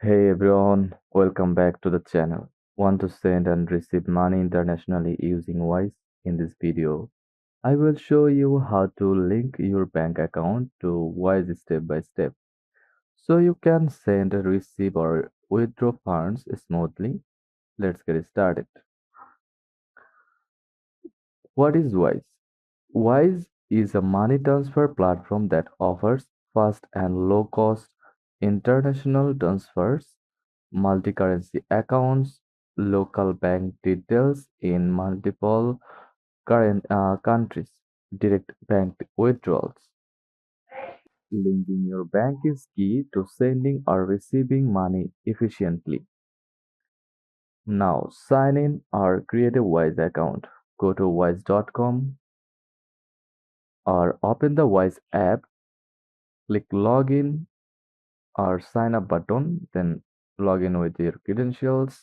Hey everyone, welcome back to the channel. Want to send and receive money internationally using Wise? In this video, I will show you how to link your bank account to Wise step by step so you can send, receive, or withdraw funds smoothly. Let's get started. What is Wise? Wise is a money transfer platform that offers fast and low cost international transfers, multi-currency accounts, local bank details in multiple current countries, direct bank withdrawals. Linking your bank is key to sending or receiving money efficiently. Now sign in or create a Wise account. Go to wise.com or open the Wise app, click login or sign up button, then log in with your credentials.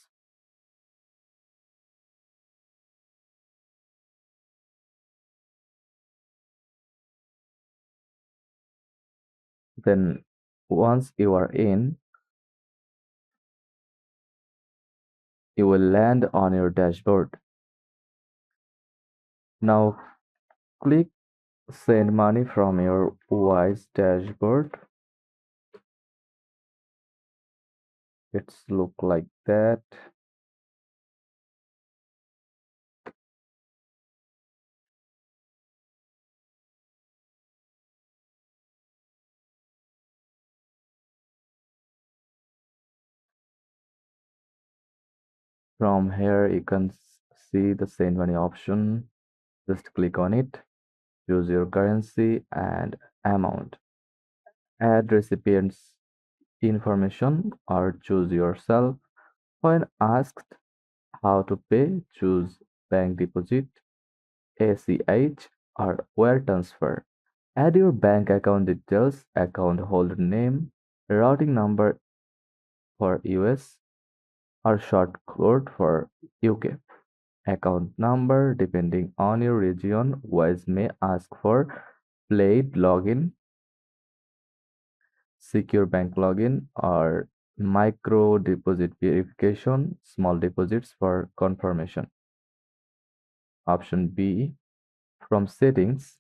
Then once you are in, you will land on your dashboard. Now click send money from your Wise dashboard. It's look like that. From here you can see the send money option. Just click on it, choose your currency and amount. Add recipient's information or choose yourself. When asked how to pay, choose bank deposit, ACH, or wire transfer. Add your bank account details, account holder name, routing number for US, or short code for UK. Account number depending on your region. Wise may ask for paid login, secure bank login, or micro deposit verification, small deposits for confirmation. Option B, from settings,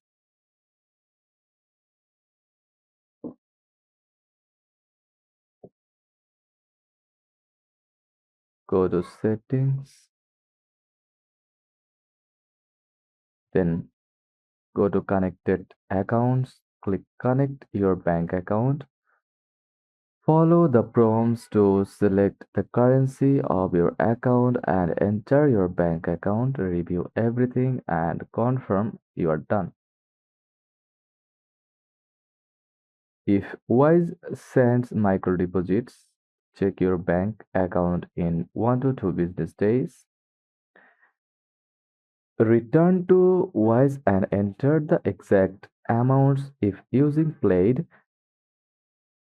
go to settings, then go to connected accounts, click connect your bank account. Follow the prompts to select the currency of your account and enter your bank account. Review everything and confirm you are done. If Wise sends micro deposits, check your bank account in 1 to 2 business days. Return to Wise and enter the exact amounts. If using Plaid,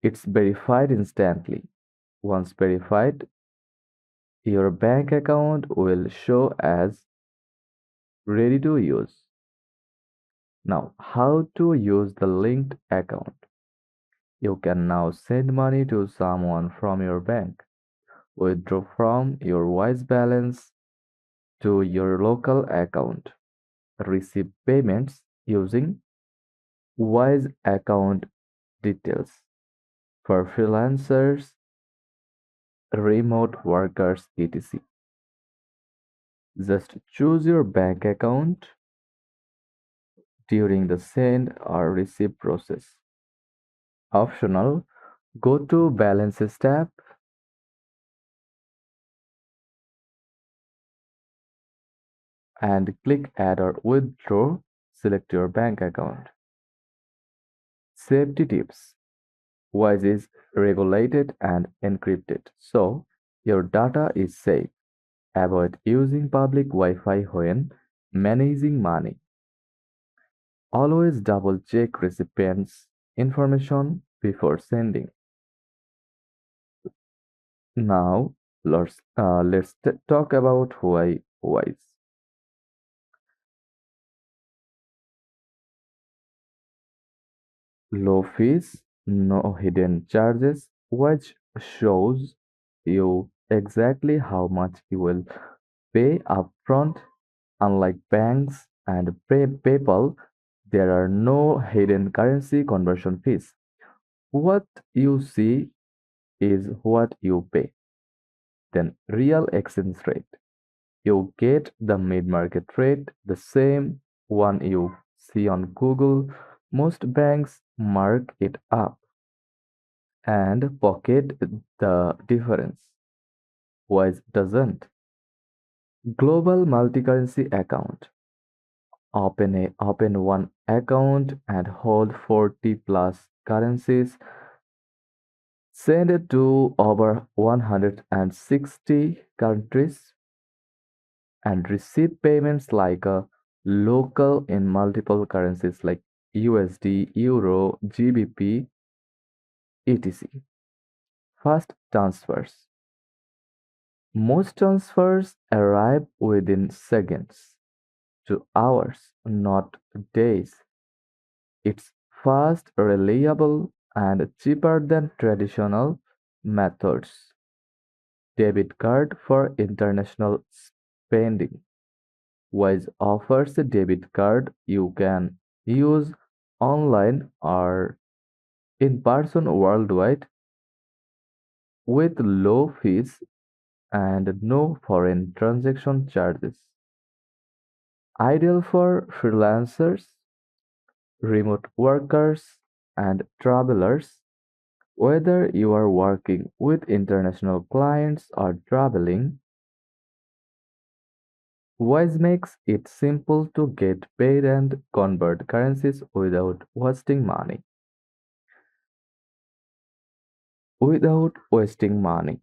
it's verified instantly. Once verified, your bank account will show as ready to use. Now, how to use the linked account? You can now send money to someone from your bank, withdraw from your Wise balance to your local account, receive payments using Wise account details for freelancers, remote workers, etc. Just choose your bank account during the send or receive process. Optional, go to Balances tab and click Add or Withdraw. Select your bank account. Safety tips. Wise is regulated and encrypted, so your data is safe. Avoid using public Wi-Fi when managing money. Always double check recipients' information before sending. Now, let's talk about why Wise. Low fees, no hidden charges. Wise shows you exactly how much you will pay upfront. Unlike banks and PayPal, there are no hidden currency conversion fees. What you see is what you pay. Then real exchange rate. You get the mid-market rate, the same one you see on Google. Most banks mark it up and pocket the difference. Wise doesn't. Global multi-currency account. Open one account and hold 40 plus currencies. Send it to over 160 countries and receive payments like a local in multiple currencies like USD, Euro, GBP, etc. Fast transfers. Most transfers arrive within seconds to hours, not days. It's fast, reliable, and cheaper than traditional methods. Debit card for international spending. Wise offers a debit card you can use online or in person worldwide with low fees and no foreign transaction charges. Ideal for freelancers, remote workers, and travelers. Whether you are working with international clients or traveling, Wise makes it simple to get paid and convert currencies without wasting money. Without wasting money.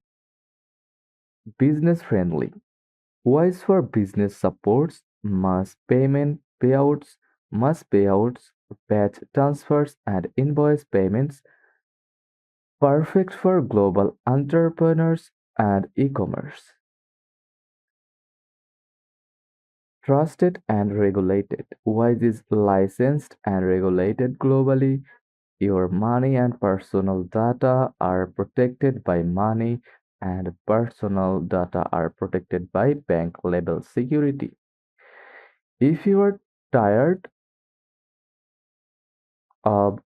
Business friendly. Wise for business supports mass payouts, batch transfers, and invoice payments. Perfect for global entrepreneurs and e-commerce. Trusted and regulated. Wise is licensed and regulated globally. Your money and personal data are protected by money and personal data are protected by bank level security. If you are tired of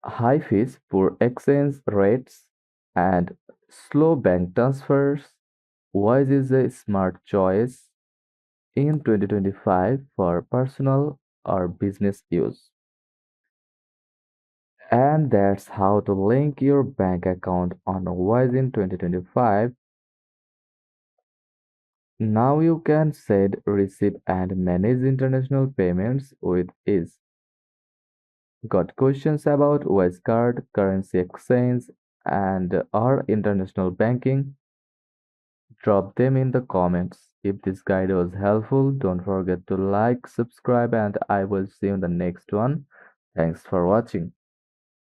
high fees, poor exchange rates, and slow bank transfers, Wise is a smart choice in 2025 for personal or business use. And that's how to link your bank account on Wise in 2025. Now you can send, receive, and manage international payments with ease. Got questions about Wise card, currency exchange, and or international banking? Drop them in the comments. If this guide was helpful, don't forget to like, subscribe, and I will see you in the next one. Thanks for watching.